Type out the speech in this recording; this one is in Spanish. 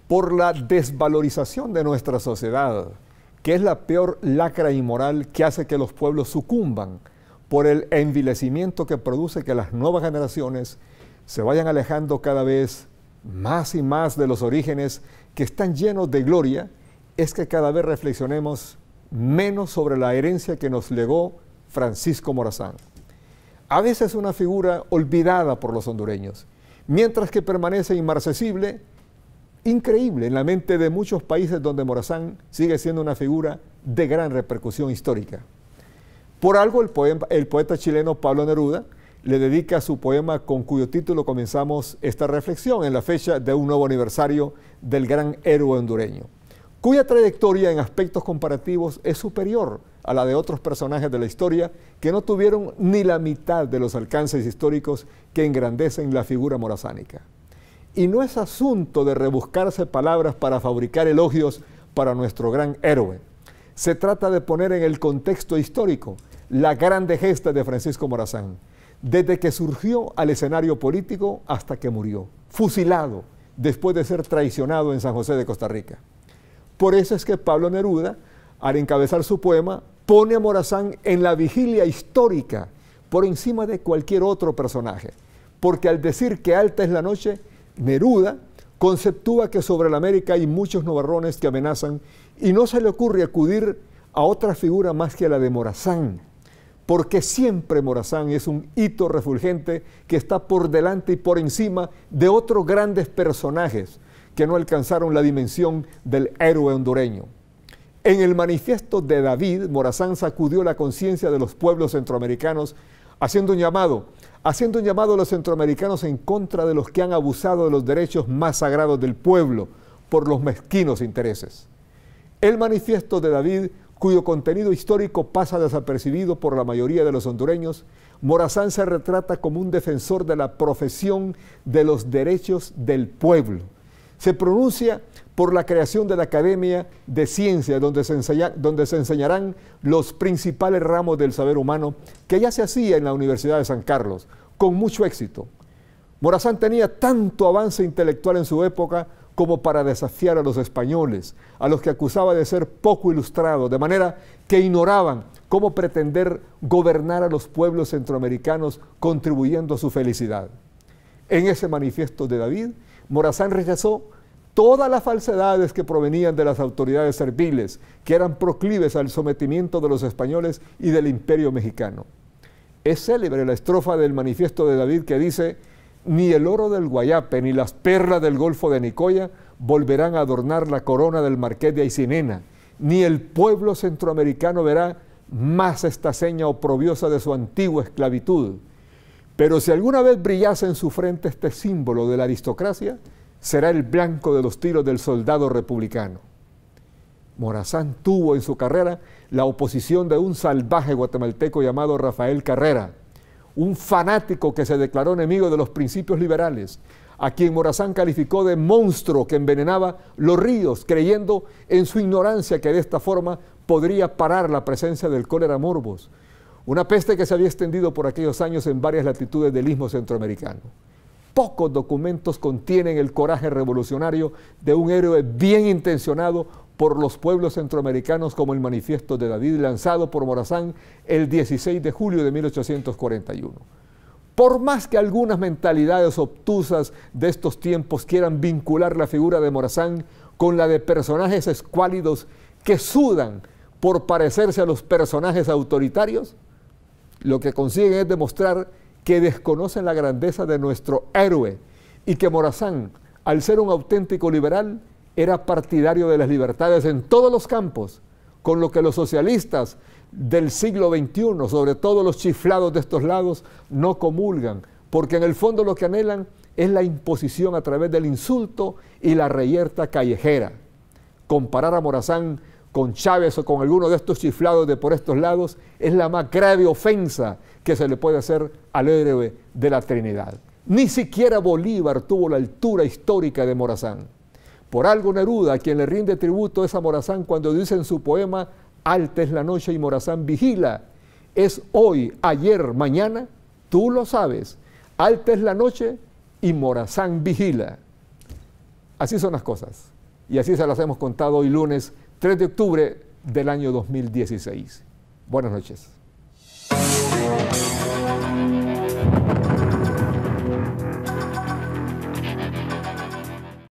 por la desvalorización de nuestra sociedad, que es la peor lacra inmoral que hace que los pueblos sucumban, por el envilecimiento que produce que las nuevas generaciones se vayan alejando cada vez más y más de los orígenes que están llenos de gloria, es que cada vez reflexionemos menos sobre la herencia que nos legó Francisco Morazán. A veces una figura olvidada por los hondureños, mientras que permanece inmarcesible, increíble en la mente de muchos países donde Morazán sigue siendo una figura de gran repercusión histórica. Por algo el poeta chileno Pablo Neruda le dedica su poema con cuyo título comenzamos esta reflexión en la fecha de un nuevo aniversario del gran héroe hondureño, cuya trayectoria en aspectos comparativos es superior a la de otros personajes de la historia que no tuvieron ni la mitad de los alcances históricos que engrandecen la figura morazánica. Y no es asunto de rebuscarse palabras para fabricar elogios para nuestro gran héroe. Se trata de poner en el contexto histórico la grande gesta de Francisco Morazán, desde que surgió al escenario político hasta que murió, fusilado después de ser traicionado en San José de Costa Rica. Por eso es que Pablo Neruda, al encabezar su poema, pone a Morazán en la vigilia histórica por encima de cualquier otro personaje, porque al decir que alta es la noche, Neruda conceptúa que sobre la América hay muchos nubarrones que amenazan y no se le ocurre acudir a otra figura más que a la de Morazán, porque siempre Morazán es un hito refulgente que está por delante y por encima de otros grandes personajes que no alcanzaron la dimensión del héroe hondureño. En el manifiesto de David, Morazán sacudió la conciencia de los pueblos centroamericanos, haciendo un llamado a los centroamericanos en contra de los que han abusado de los derechos más sagrados del pueblo por los mezquinos intereses. El manifiesto de David, cuyo contenido histórico pasa desapercibido por la mayoría de los hondureños, Morazán se retrata como un defensor de la profesión de los derechos del pueblo. Se pronuncia por la creación de la Academia de Ciencias, donde se enseñarán los principales ramos del saber humano, que ya se hacía en la Universidad de San Carlos, con mucho éxito. Morazán tenía tanto avance intelectual en su época como para desafiar a los españoles, a los que acusaba de ser poco ilustrados, de manera que ignoraban cómo pretender gobernar a los pueblos centroamericanos contribuyendo a su felicidad. En ese manifiesto de David, Morazán rechazó todas las falsedades que provenían de las autoridades serviles, que eran proclives al sometimiento de los españoles y del imperio mexicano. Es célebre la estrofa del manifiesto de David que dice: ni el oro del Guayape ni las perlas del Golfo de Nicoya volverán a adornar la corona del Marqués de Aycinena, ni el pueblo centroamericano verá más esta seña oprobiosa de su antigua esclavitud. Pero si alguna vez brillase en su frente este símbolo de la aristocracia, será el blanco de los tiros del soldado republicano. Morazán tuvo en su carrera la oposición de un salvaje guatemalteco llamado Rafael Carrera, un fanático que se declaró enemigo de los principios liberales, a quien Morazán calificó de monstruo que envenenaba los ríos, creyendo en su ignorancia que de esta forma podría parar la presencia del cólera morbus, una peste que se había extendido por aquellos años en varias latitudes del istmo centroamericano. Pocos documentos contienen el coraje revolucionario de un héroe bien intencionado por los pueblos centroamericanos como el manifiesto de David lanzado por Morazán el 16 de julio de 1841. Por más que algunas mentalidades obtusas de estos tiempos quieran vincular la figura de Morazán con la de personajes escuálidos que sudan por parecerse a los personajes autoritarios, lo que consiguen es demostrar que desconocen la grandeza de nuestro héroe y que Morazán, al ser un auténtico liberal, era partidario de las libertades en todos los campos, con lo que los socialistas del siglo XXI, sobre todo los chiflados de estos lados, no comulgan, porque en el fondo lo que anhelan es la imposición a través del insulto y la reyerta callejera. Comparar a Morazán con Chávez o con alguno de estos chiflados de por estos lados es la más grave ofensa que se le puede hacer al héroe de la Trinidad. Ni siquiera Bolívar tuvo la altura histórica de Morazán. Por algo Neruda, a quien le rinde tributo, es a Morazán cuando dice en su poema: alta es la noche y Morazán vigila. Es hoy, ayer, mañana, tú lo sabes. Alta es la noche y Morazán vigila. Así son las cosas. Y así se las hemos contado hoy lunes 3 de octubre del año 2016. Buenas noches.